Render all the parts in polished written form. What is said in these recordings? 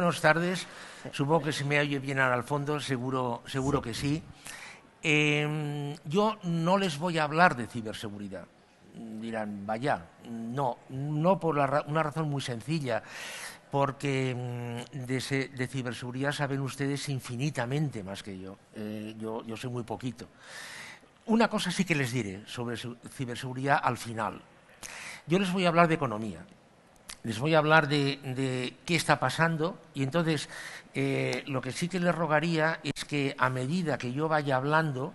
buenas tardes. Supongo que se me oye bien al fondo, seguro que sí. Yo no les voy a hablar de ciberseguridad. Dirán, vaya, no por una razón muy sencilla, porque de ciberseguridad saben ustedes infinitamente más que yo. Yo sé muy poquito. Una cosa sí que les diré sobre ciberseguridad al final. Yo les voy a hablar de economía. Les voy a hablar de qué está pasando y entonces lo que sí que les rogaría es que a medida que yo vaya hablando,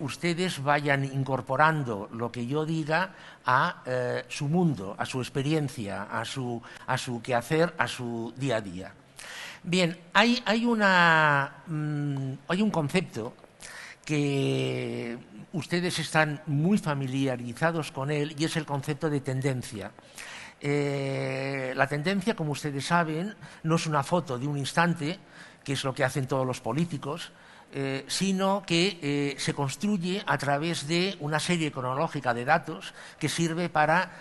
ustedes vayan incorporando lo que yo diga a su mundo, a su experiencia, a su quehacer, a su día a día. Bien, hay un concepto que ustedes están muy familiarizados con él y es el concepto de tendencia. La tendencia, como ustedes saben, no es una foto de un instante, que es lo que hacen todos los políticos, sino que se construye a través de una serie cronológica de datos que sirve para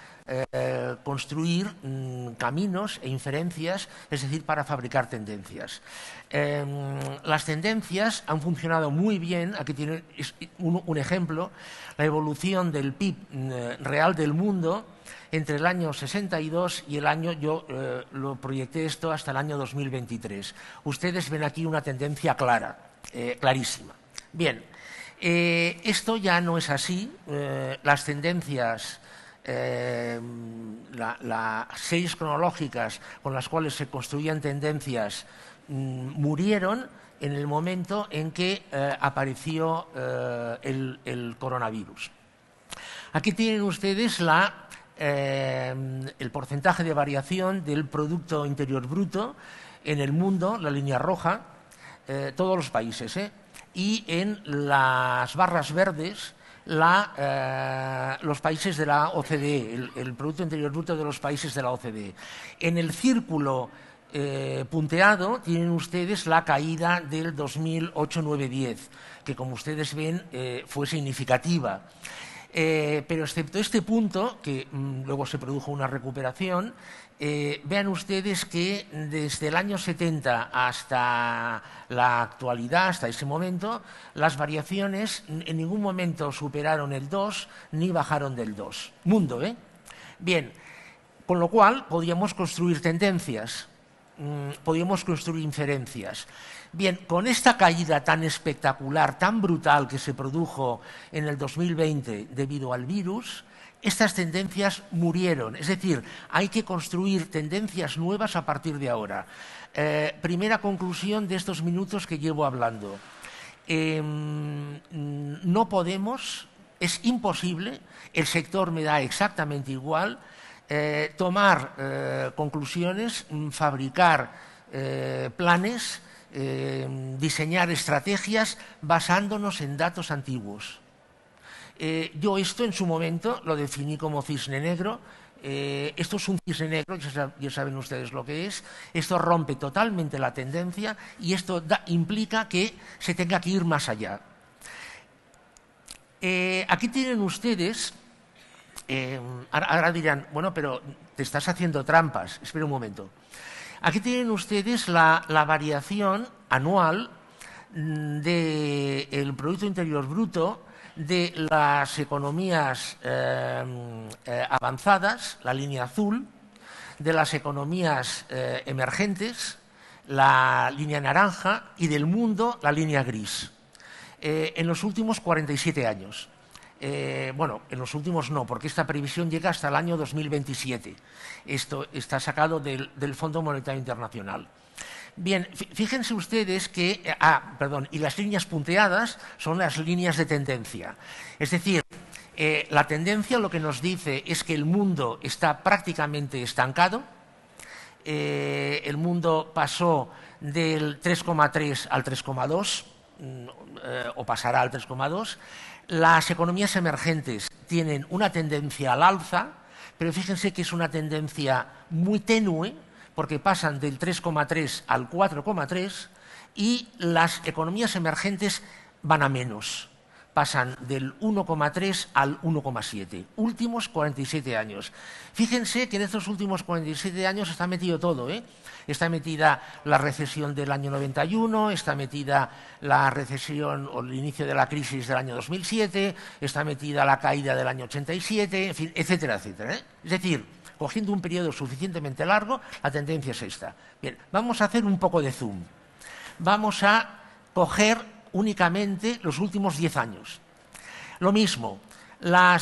construir caminos e inferencias, es decir, para fabricar tendencias. Las tendencias han funcionado muy bien. Aquí tienen un ejemplo, la evolución del PIB real del mundo entre el año 62 y el año, yo lo proyecté esto hasta el año 2023. Ustedes ven aquí una tendencia clara, clarísima. Bien, esto ya no es así. Las tendencias, las series cronológicas con las cuales se construían tendencias murieron en el momento en que apareció el coronavirus. Aquí tienen ustedes el porcentaje de variación del Producto Interior Bruto en el mundo, la línea roja, todos los países, y en las barras verdes los países de la OCDE, el Producto Interior Bruto de los países de la OCDE. En el círculo punteado tienen ustedes la caída del 2008-9-10, que como ustedes ven fue significativa. Pero excepto este punto, que luego se produjo una recuperación, vean ustedes que desde el año 70 hasta la actualidad, hasta ese momento, las variaciones en ningún momento superaron el 2 ni bajaron del 2. Mundo, ¿eh? Bien, con lo cual podíamos construir tendencias, podíamos construir inferencias. Bien, con esta caída tan espectacular, tan brutal que se produjo en el 2020 debido al virus, estas tendencias murieron. Es decir, hay que construir tendencias nuevas a partir de ahora. Primera conclusión de estos minutos que llevo hablando. No podemos, es imposible, el sector me da exactamente igual, tomar conclusiones, fabricar planes, diseñar estrategias basándonos en datos antiguos. Yo esto en su momento lo definí como cisne negro. Esto es un cisne negro, ya saben ustedes lo que es. Esto rompe totalmente la tendencia y esto implica que se tenga que ir más allá. Aquí tienen ustedes, ahora dirán, bueno, pero te estás haciendo trampas. Espera un momento. Aquí tienen ustedes la variación anual del Producto Interior Bruto de las economías avanzadas, la línea azul, de las economías emergentes, la línea naranja, y del mundo, la línea gris, en los últimos 47 años. Bueno, en los últimos no, porque esta previsión llega hasta el año 2027. Esto está sacado del Fondo Monetario Internacional. Bien, fíjense ustedes que... y las líneas punteadas son las líneas de tendencia. Es decir, la tendencia lo que nos dice es que el mundo está prácticamente estancado. El mundo pasó del 3,3 al 3,2, o pasará al 3,2. Las economías emergentes tienen una tendencia al alza, pero fíjense que es una tendencia muy tenue, porque pasan del 3,3 al 4,3 y las economías emergentes van a menos. pasan del 1,3 al 1,7, últimos 47 años. Fíjense que en estos últimos 47 años está metido todo, ¿eh? Está metida la recesión del año 91, está metida la recesión o el inicio de la crisis del año 2007, está metida la caída del año 87, en fin, etcétera, etcétera, ¿eh? Es decir, cogiendo un periodo suficientemente largo, la tendencia es esta. Bien, vamos a hacer un poco de zoom. Vamos a coger únicamente los últimos 10 años. Lo mismo, la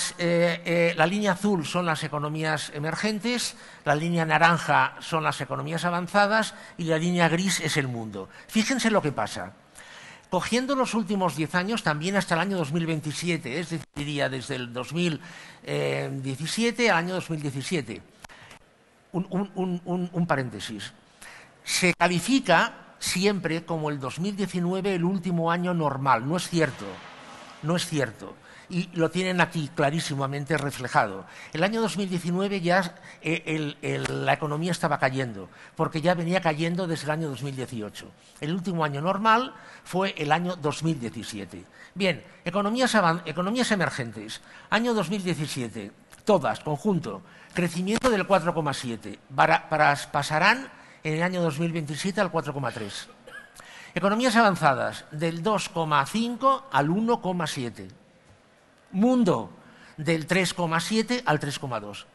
línea azul son las economías emergentes, la línea naranja son las economías avanzadas y la línea gris es el mundo. Fíjense lo que pasa. Cogiendo los últimos 10 años, también hasta el año 2027, es decir, diría desde el 2017 al año 2017. Un paréntesis. Se califica siempre como el 2019 el último año normal. No es cierto, no es cierto. Y lo tienen aquí clarísimamente reflejado. El año 2019 ya la economía estaba cayendo, porque ya venía cayendo desde el año 2018. El último año normal fue el año 2017. Bien, economías emergentes. Año 2017, todas, conjunto, crecimiento del 4,7. Pasarán en el año 2027 al 4,3. Economías avanzadas, del 2,5 al 1,7. Mundo, del 3,7 al 3,2.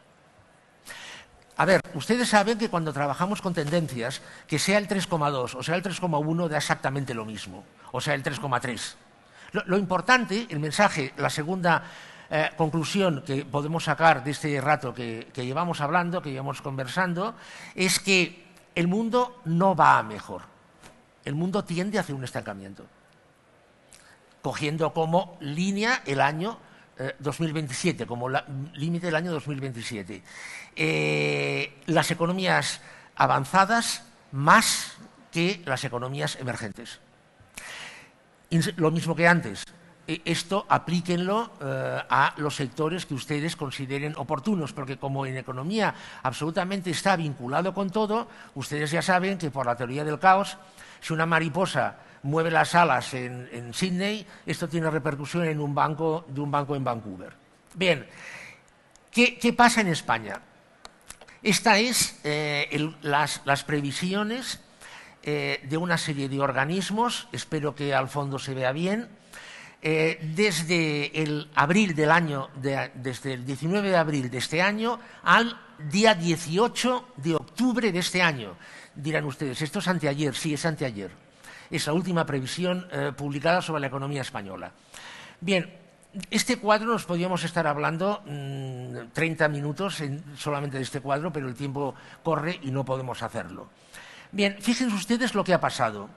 A ver, ustedes saben que cuando trabajamos con tendencias, que sea el 3,2 o sea el 3,1 da exactamente lo mismo, o sea el 3,3. Lo importante, el mensaje, la segunda conclusión que podemos sacar de este rato que llevamos hablando, que llevamos conversando, es que el mundo no va a mejor. El mundo tiende hacia un estancamiento, cogiendo como línea el año 2027, como límite del año 2027. Las economías avanzadas más que las economías emergentes. Lo mismo que antes. Esto aplíquenlo a los sectores que ustedes consideren oportunos, porque como en economía absolutamente está vinculado con todo, ustedes ya saben que por la teoría del caos, si una mariposa mueve las alas en Sydney, esto tiene repercusión de un banco en Vancouver. Bien, ¿qué pasa en España? Esta es las previsiones de una serie de organismos, espero que al fondo se vea bien, desde el 19 de abril de este año al día 18 de octubre de este año. Dirán ustedes, esto es anteayer, sí, es anteayer. Es la última previsión publicada sobre la economía española. Bien, este cuadro nos podríamos estar hablando 30 minutos solamente de este cuadro, pero el tiempo corre y no podemos hacerlo. Bien, fíjense ustedes lo que ha pasado.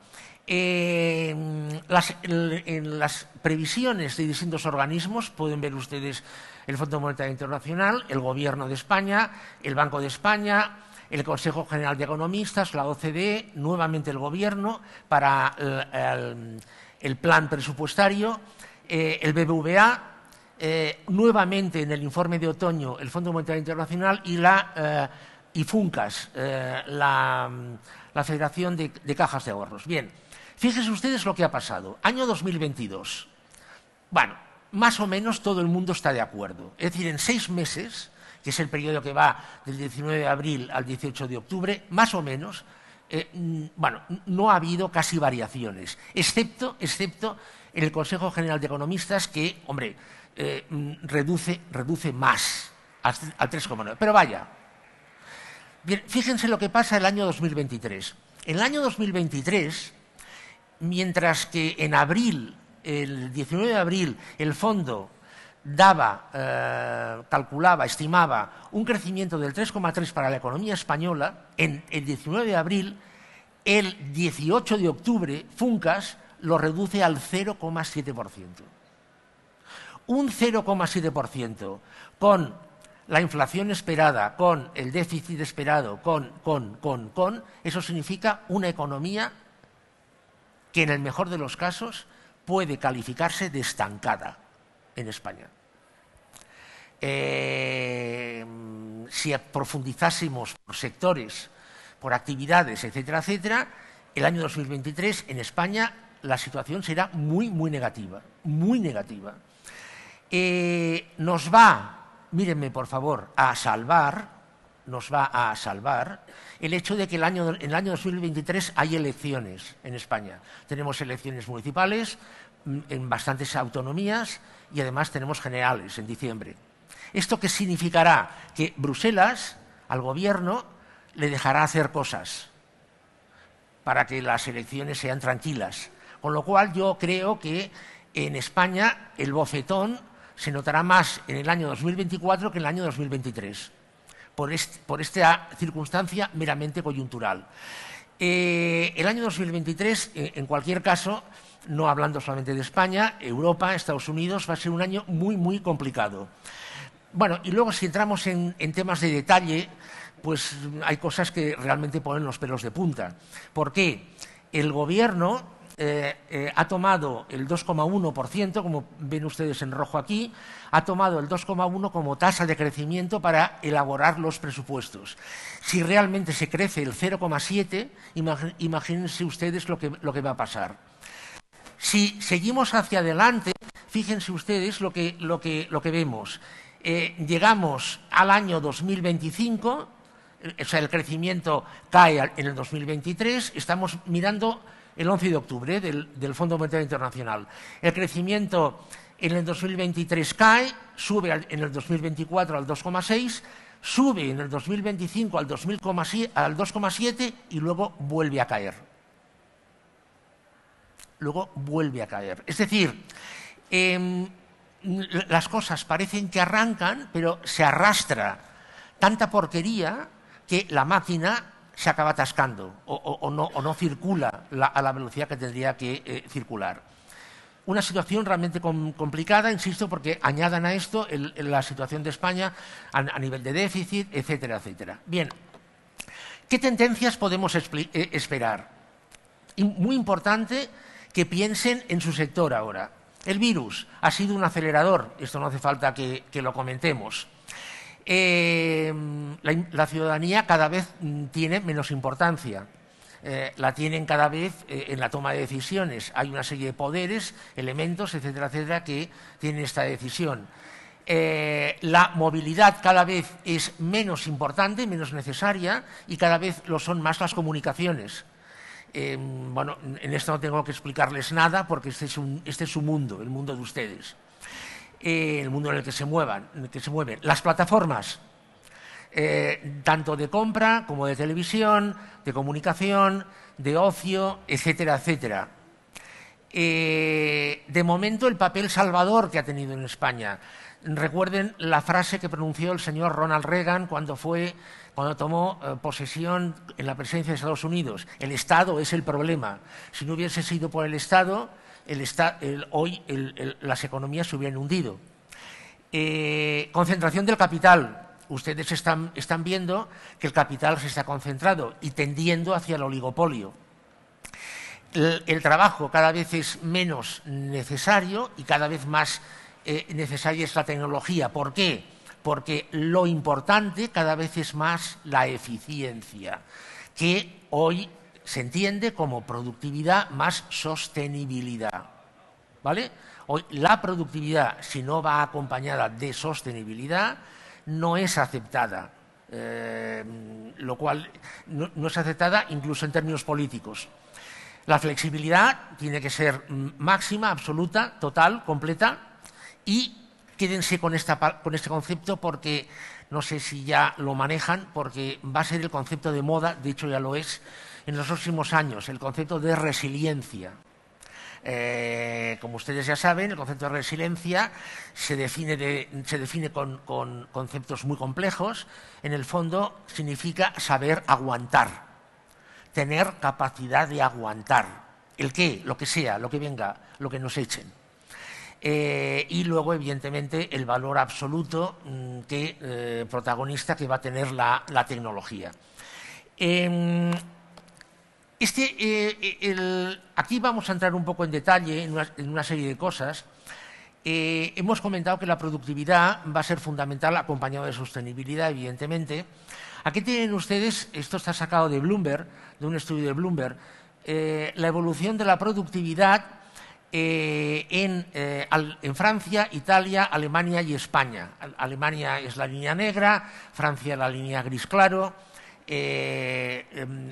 En las previsiones de distintos organismos pueden ver ustedes el Fondo Monetario Internacional, el Gobierno de España, el Banco de España, el Consejo General de Economistas, la OCDE, nuevamente el Gobierno para el plan presupuestario, el BBVA, nuevamente en el informe de otoño el Fondo Monetario Internacional y FUNCAS, la Federación de Cajas de Ahorros. Bien, fíjense ustedes lo que ha pasado. Año 2022. Bueno, más o menos todo el mundo está de acuerdo. Es decir, en 6 meses, que es el periodo que va del 19 de abril al 18 de octubre, más o menos, bueno, no ha habido casi variaciones, excepto en el Consejo General de Economistas que, hombre, reduce más, al 3,9. Pero vaya. Bien, fíjense lo que pasa el año 2023. En el año 2023, mientras que en abril, el 19 de abril, el fondo estimaba un crecimiento del 3,3 para la economía española, en el 19 de abril, el 18 de octubre, FUNCAS lo reduce al 0,7%. Un 0,7% con la inflación esperada, con el déficit esperado, eso significa una economía que en el mejor de los casos puede calificarse de estancada en España. Si profundizásemos por sectores, por actividades, etcétera, etcétera, el año 2023 en España la situación será muy, muy negativa, muy negativa. Nos va, mírenme por favor, nos va a salvar el hecho de que en el año 2023 hay elecciones en España. Tenemos elecciones municipales en bastantes autonomías y además tenemos generales en diciembre. ¿Esto qué significará? Que Bruselas al gobierno le dejará hacer cosas para que las elecciones sean tranquilas. Con lo cual yo creo que en España el bofetón se notará más en el año 2024 que en el año 2023, por esta circunstancia meramente coyuntural. El año 2023, en cualquier caso, no hablando solamente de España, Europa, Estados Unidos, va a ser un año muy, muy complicado. Bueno, y luego si entramos en temas de detalle, pues hay cosas que realmente ponen los pelos de punta. ¿Por qué? El Gobierno ha tomado el 2,1%, como ven ustedes en rojo aquí, ha tomado el 2,1% como tasa de crecimiento para elaborar los presupuestos. Si realmente se crece el 0,7%, imagínense ustedes lo que va a pasar. Si seguimos hacia adelante, fíjense ustedes lo que vemos. Llegamos al año 2025, o sea, el crecimiento cae en el 2023, estamos mirando el 11 de octubre del Fondo Monetario Internacional. El crecimiento en el 2023 cae, sube en el 2024 al 2,6%, sube en el 2025 al 2,7% y luego vuelve a caer. Luego vuelve a caer. Es decir, las cosas parecen que arrancan, pero se arrastra tanta porquería que la máquina se acaba atascando o no circula a la velocidad que tendría que circular. Una situación realmente complicada, insisto, porque añadan a esto la situación de España a nivel de déficit, etcétera, etcétera. Bien, ¿qué tendencias podemos esperar? Y muy importante que piensen en su sector ahora. El virus ha sido un acelerador, esto no hace falta que lo comentemos. La ciudadanía cada vez tiene menos importancia, la tienen cada vez en la toma de decisiones. Hay una serie de poderes, elementos, etcétera, etcétera, que tienen esta decisión. La movilidad cada vez es menos importante, menos necesaria, y cada vez lo son más las comunicaciones. Bueno, en esto no tengo que explicarles nada porque este es su mundo, el mundo de ustedes. El mundo en el que se mueven. Las plataformas, tanto de compra como de televisión, de comunicación, de ocio, etcétera, etcétera. De momento, el papel salvador que ha tenido en España. Recuerden la frase que pronunció el señor Ronald Reagan cuando tomó posesión en la presidencia de Estados Unidos. El Estado es el problema. Si no hubiese sido por el Estado, hoy las economías se hubieran hundido. Concentración del capital. Ustedes están viendo que el capital se está concentrado y tendiendo hacia el oligopolio. El trabajo cada vez es menos necesario y cada vez más necesaria es la tecnología. ¿Por qué? Porque lo importante cada vez es más la eficiencia, que hoy se entiende como productividad más sostenibilidad, ¿vale? Hoy la productividad, si no va acompañada de sostenibilidad, no es aceptada, lo cual no es aceptada incluso en términos políticos. La flexibilidad tiene que ser máxima, absoluta, total, completa, y quédense con este concepto porque no sé si ya lo manejan, porque va a ser el concepto de moda, de hecho ya lo es, en los próximos años, el concepto de resiliencia. Como ustedes ya saben, el concepto de resiliencia se define con conceptos muy complejos. En el fondo significa saber aguantar, tener capacidad de aguantar. ¿El qué? Lo que sea, lo que venga, lo que nos echen. Y luego, evidentemente, el valor absoluto protagonista que va a tener la tecnología. Aquí vamos a entrar un poco en detalle en una serie de cosas. Hemos comentado que la productividad va a ser fundamental acompañado de sostenibilidad, evidentemente. Aquí tienen ustedes, esto está sacado de Bloomberg, de un estudio de Bloomberg, la evolución de la productividad en Francia, Italia, Alemania y España. Alemania es la línea negra, Francia la línea gris claro,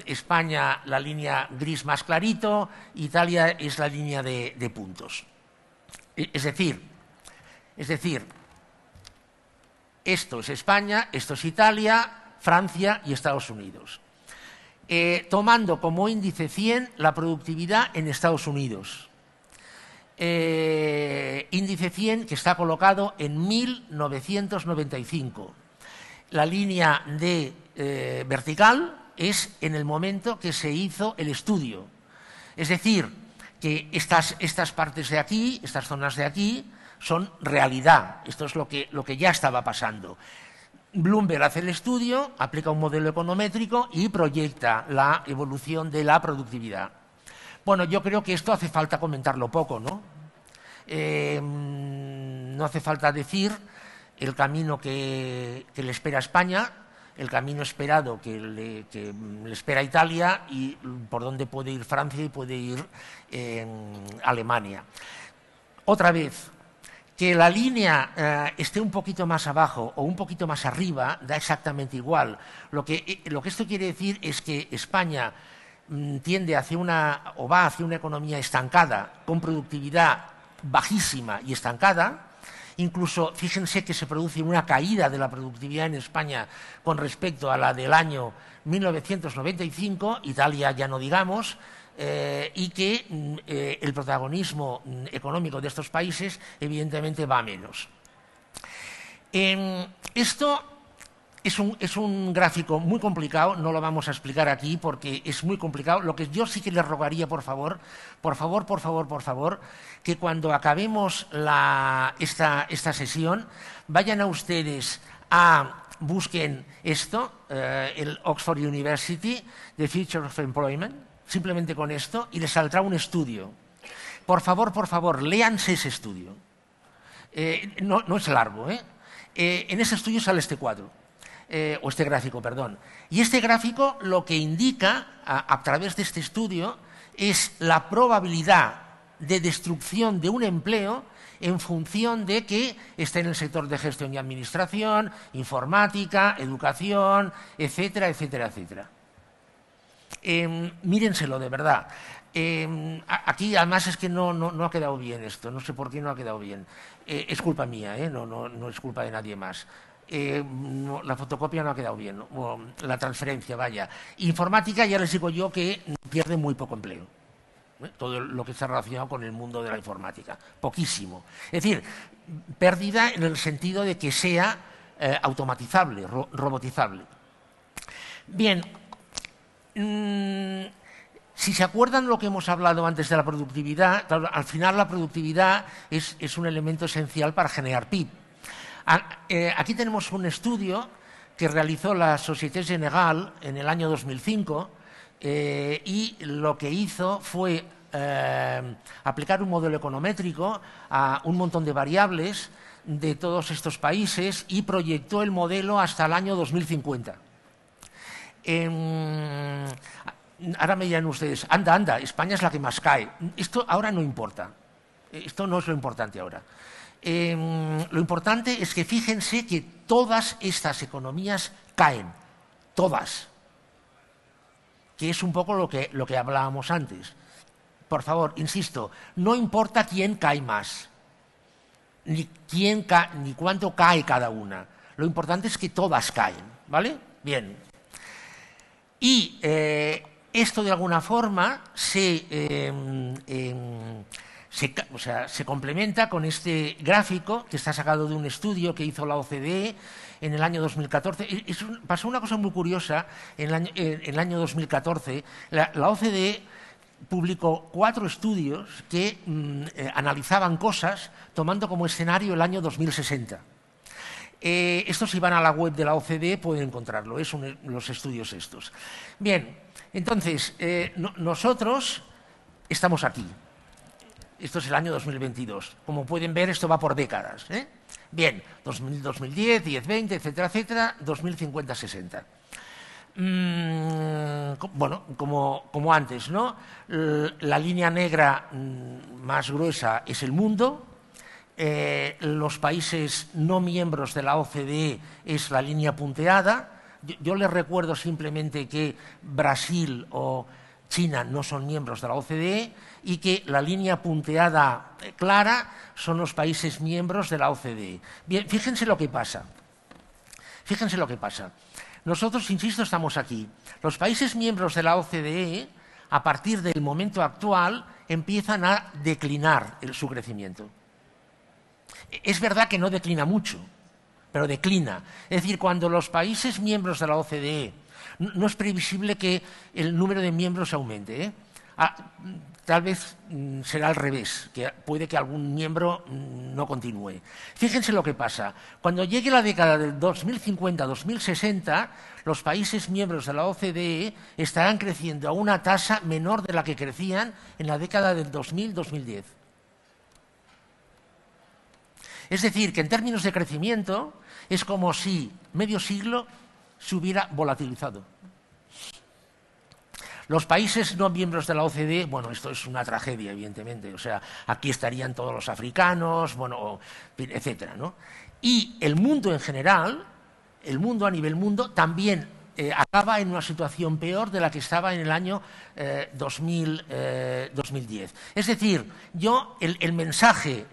España la línea gris más clarito, Italia es la línea de puntos. Es decir, esto es España, esto es Italia, Francia y Estados Unidos. Tomando como índice 100 la productividad en Estados Unidos. Índice 100 que está colocado en 1995. La línea vertical es en el momento que se hizo el estudio. Es decir, que estas partes de aquí, estas zonas de aquí, son realidad. Esto es lo que ya estaba pasando. Bloomberg hace el estudio, aplica un modelo econométrico y proyecta la evolución de la productividad. Bueno, yo creo que esto hace falta comentarlo poco, ¿no? No hace falta decir el camino que le espera a España, el camino esperado que le espera a Italia y por dónde puede ir Francia y puede ir Alemania. Otra vez, que la línea esté un poquito más abajo o un poquito más arriba da exactamente igual. Lo que esto quiere decir es que España tiende hacia va hacia una economía estancada, con productividad bajísima y estancada. Incluso, fíjense que se produce una caída de la productividad en España con respecto a la del año 1995, Italia ya no digamos, y que el protagonismo económico de estos países evidentemente va a menos. Esto es un gráfico muy complicado, no lo vamos a explicar aquí porque es muy complicado. Lo que yo sí que les rogaría, por favor, que cuando acabemos esta sesión, vayan a ustedes busquen esto, el Oxford University, The Future of Employment, simplemente con esto, y les saldrá un estudio. Por favor, léanse ese estudio. No es largo, ¿eh? En ese estudio sale este cuadro. O este gráfico, perdón. Y este gráfico lo que indica, a través de este estudio, es la probabilidad de destrucción de un empleo en función de que esté en el sector de gestión y administración, informática, educación, etcétera, etcétera, etcétera. Mírenselo, de verdad. Aquí, además, es que no ha quedado bien esto. No sé por qué no ha quedado bien. Es culpa mía, no es culpa de nadie más. La fotocopia no ha quedado bien, la transferencia, vaya. Informática, ya les digo yo que pierde muy poco empleo. Todo lo que está relacionado con el mundo de la informática, poquísimo. Es decir, pérdida en el sentido de que sea automatizable, robotizable. Bien, si se acuerdan lo que hemos hablado antes de la productividad, claro, al final la productividad es un elemento esencial para generar PIB. Aquí tenemos un estudio que realizó la Société Générale en el año 2005 y lo que hizo fue aplicar un modelo econométrico a un montón de variables de todos estos países y proyectó el modelo hasta el año 2050. Ahora me dirán ustedes, anda, España es la que más cae. Esto ahora no importa. Esto no es lo importante ahora. Lo importante es que fíjense que todas estas economías caen, todas, que es un poco lo que hablábamos antes. Por favor, insisto, no importa quién cae más, ni cuánto cae cada una. Lo importante es que todas caen, ¿vale? Bien. Y esto de alguna forma se complementa con este gráfico que está sacado de un estudio que hizo la OCDE en el año 2014. Pasó una cosa muy curiosa en el año 2014. La OCDE publicó 4 estudios que analizaban cosas tomando como escenario el año 2060. Estos, si van a la web de la OCDE, pueden encontrarlo, son los estudios estos. Bien, entonces, nosotros estamos aquí. Esto es el año 2022. Como pueden ver, esto va por décadas. Bien, 2010, 10, 20, etcétera, etcétera, 2050, 60. Bueno, como antes, ¿no? La línea negra más gruesa es el mundo. Los países no miembros de la OCDE es la línea punteada. Yo les recuerdo simplemente que Brasil o China no son miembros de la OCDE y que la línea punteada clara son los países miembros de la OCDE. Bien, fíjense lo que pasa. Fíjense lo que pasa. Nosotros, insisto, estamos aquí. Los países miembros de la OCDE, a partir del momento actual, empiezan a declinar su crecimiento. Es verdad que no declina mucho, pero declina. Es decir, cuando los países miembros de la OCDE, no es previsible que el número de miembros aumente, ¿eh? Tal vez será al revés, que puede que algún miembro no continúe. Fíjense lo que pasa. Cuando llegue la década del 2050-2060, los países miembros de la OCDE estarán creciendo a una tasa menor de la que crecían en la década del 2000-2010. Es decir, que en términos de crecimiento es como si medio siglo se hubiera volatilizado. Los países no miembros de la OCDE, bueno, esto es una tragedia, evidentemente, o sea, aquí estarían todos los africanos, bueno, etcétera, ¿no? Y el mundo en general, el mundo a nivel mundo, también acaba en una situación peor de la que estaba en el año 2010. Es decir, el mensaje,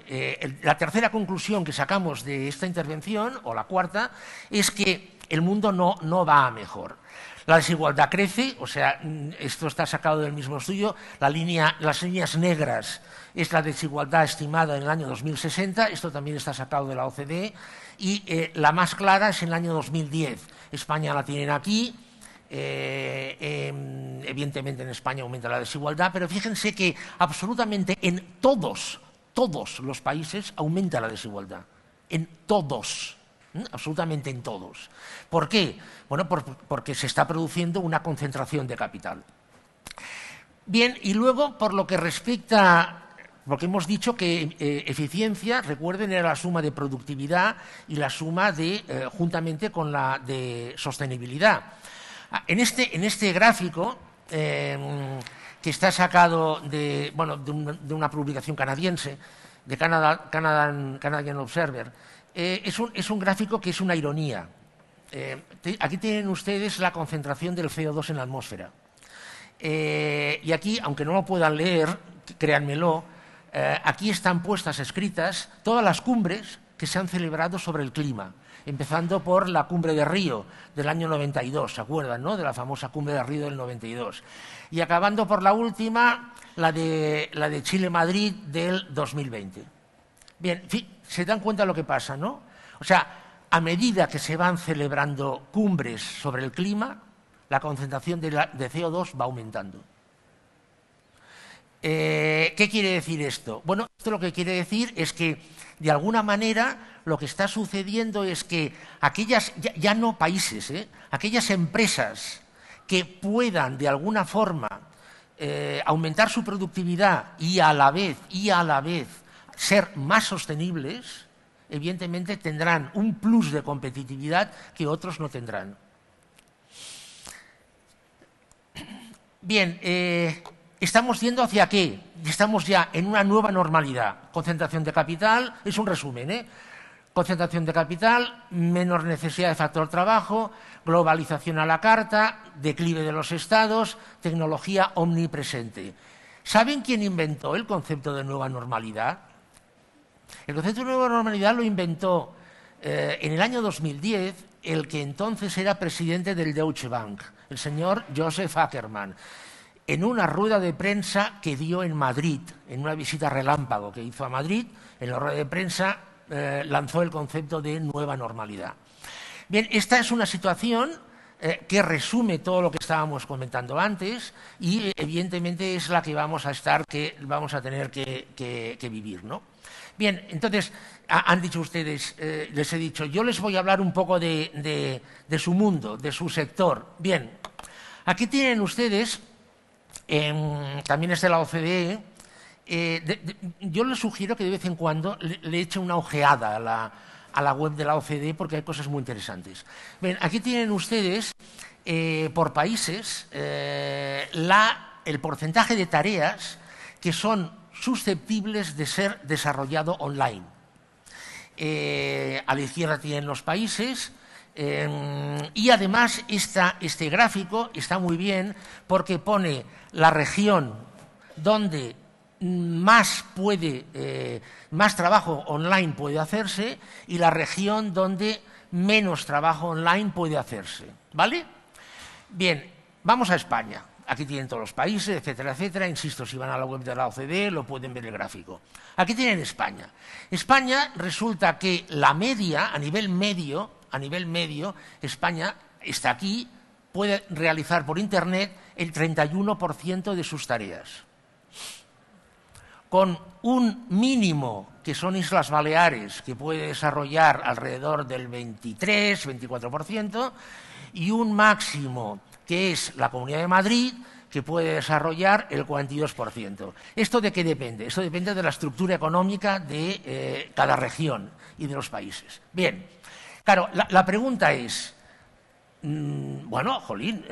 la tercera conclusión que sacamos de esta intervención, o la cuarta, es que el mundo no va a mejor. La desigualdad crece, o sea, esto está sacado del mismo estudio, las líneas negras es la desigualdad estimada en el año 2060, esto también está sacado de la OCDE, y la más clara es en el año 2010. España la tienen aquí, evidentemente en España aumenta la desigualdad, pero fíjense que absolutamente en todos los países aumenta la desigualdad, en todos. Absolutamente en todos. ¿Por qué? Bueno, porque se está produciendo una concentración de capital. Bien, y luego, por lo que respecta, porque hemos dicho que eficiencia, recuerden, era la suma de productividad y la suma juntamente con la de sostenibilidad. En este gráfico, que está sacado de una publicación canadiense, de Canadian Observer, es un gráfico que es una ironía. Aquí tienen ustedes la concentración del CO2 en la atmósfera. Y aquí, aunque no lo puedan leer, créanmelo, aquí están puestas, escritas, todas las cumbres que se han celebrado sobre el clima, empezando por la cumbre de Río del año 92, ¿se acuerdan, no?, de la famosa cumbre de Río del 92, y acabando por la última, la de Chile-Madrid del 2020. Bien, se dan cuenta de lo que pasa, ¿no? O sea, a medida que se van celebrando cumbres sobre el clima, la concentración de CO2 va aumentando. ¿Qué quiere decir esto? Bueno, esto lo que quiere decir es que, de alguna manera, lo que está sucediendo es que aquellas, ya no países, aquellas empresas que puedan, de alguna forma, aumentar su productividad y a la vez ser más sostenibles, evidentemente tendrán un plus de competitividad que otros no tendrán. Bien, estamos yendo hacia qué? Estamos ya en una nueva normalidad. Concentración de capital, es un resumen, concentración de capital, menor necesidad de factor trabajo, globalización a la carta, declive de los estados, tecnología omnipresente. ¿Saben quién inventó el concepto de nueva normalidad? El concepto de nueva normalidad lo inventó en el año 2010 el que entonces era presidente del Deutsche Bank, el señor Joseph Ackermann, en una rueda de prensa que dio en Madrid, en una visita relámpago que hizo a Madrid. En la rueda de prensa lanzó el concepto de nueva normalidad. Bien, esta es una situación que resume todo lo que estábamos comentando antes y evidentemente es la que vamos a tener que vivir, ¿no? Bien, entonces, han dicho ustedes, les he dicho, yo les voy a hablar un poco de su mundo, de su sector. Bien, aquí tienen ustedes, también es de la OCDE, yo les sugiero que de vez en cuando le eche una ojeada a la web de la OCDE porque hay cosas muy interesantes. Bien, aquí tienen ustedes por países el porcentaje de tareas que son susceptibles de ser desarrollado online. A la izquierda tienen los países y además este gráfico está muy bien porque pone la región donde más trabajo online puede hacerse y la región donde menos trabajo online puede hacerse, ¿vale? Bien, vamos a España. Aquí tienen todos los países, etcétera, etcétera. Insisto, si van a la web de la OCDE lo pueden ver el gráfico. Aquí tienen España. España resulta que la media, a nivel medio, España está aquí, puede realizar por Internet el 31% de sus tareas. Con un mínimo, que son Islas Baleares, que puede desarrollar alrededor del 23-24%, y un máximo, que es la Comunidad de Madrid, que puede desarrollar el 42%. ¿Esto de qué depende? Esto depende de la estructura económica de cada región y de los países. Bien, claro, la pregunta es, bueno, jolín,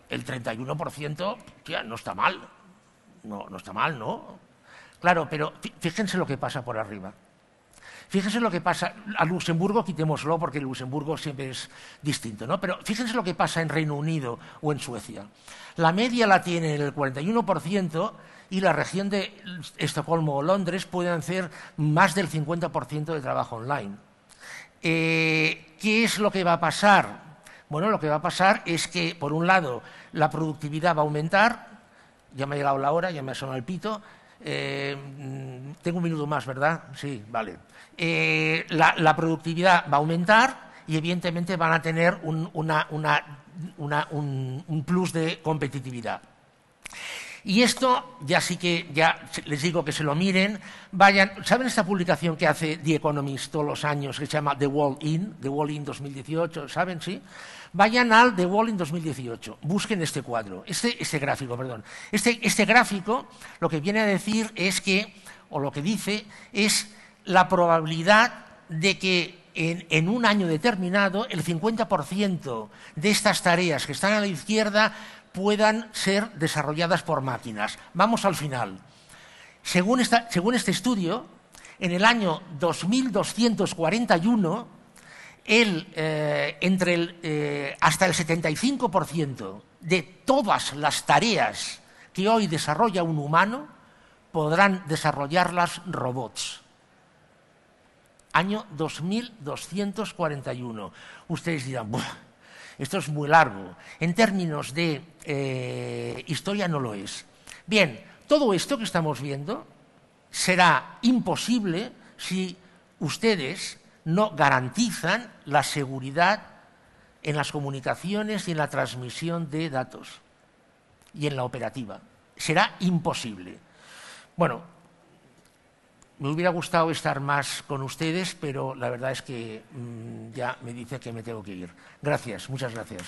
el 31%, tía, no está mal. No está mal, ¿no? Claro, pero fíjense lo que pasa por arriba. Fíjense lo que pasa, a Luxemburgo quitémoslo porque Luxemburgo siempre es distinto, ¿no? Pero fíjense lo que pasa en Reino Unido o en Suecia. La media la tiene el 41% y la región de Estocolmo o Londres pueden hacer más del 50% de trabajo online. ¿Qué es lo que va a pasar? Bueno, lo que va a pasar es que, por un lado, la productividad va a aumentar. Ya me ha llegado la hora, ya me ha sonado el pito. Tengo un minuto más, ¿verdad? Sí, vale. La productividad va a aumentar y evidentemente van a tener un plus de competitividad. Y esto ya sí que ya les digo que se lo miren. Vayan, ¿saben esta publicación que hace The Economist todos los años que se llama The Wall In 2018? ¿Saben? Sí. Vayan al The Wall in 2018, busquen este cuadro, este gráfico, perdón. Este gráfico lo que viene a decir es que, o lo que dice, es la probabilidad de que en un año determinado el 50% de estas tareas que están a la izquierda puedan ser desarrolladas por máquinas. Vamos al final. Según este estudio, en el año 2241, hasta el 75% de todas las tareas que hoy desarrolla un humano podrán desarrollarlas robots. Año 2241. Ustedes dirán, esto es muy largo. En términos de historia no lo es. Bien, todo esto que estamos viendo será imposible si ustedes no garantizan la seguridad en las comunicaciones y en la transmisión de datos y en la operativa. Será imposible. Bueno, me hubiera gustado estar más con ustedes, pero la verdad es que ya me dice que me tengo que ir. Gracias, muchas gracias.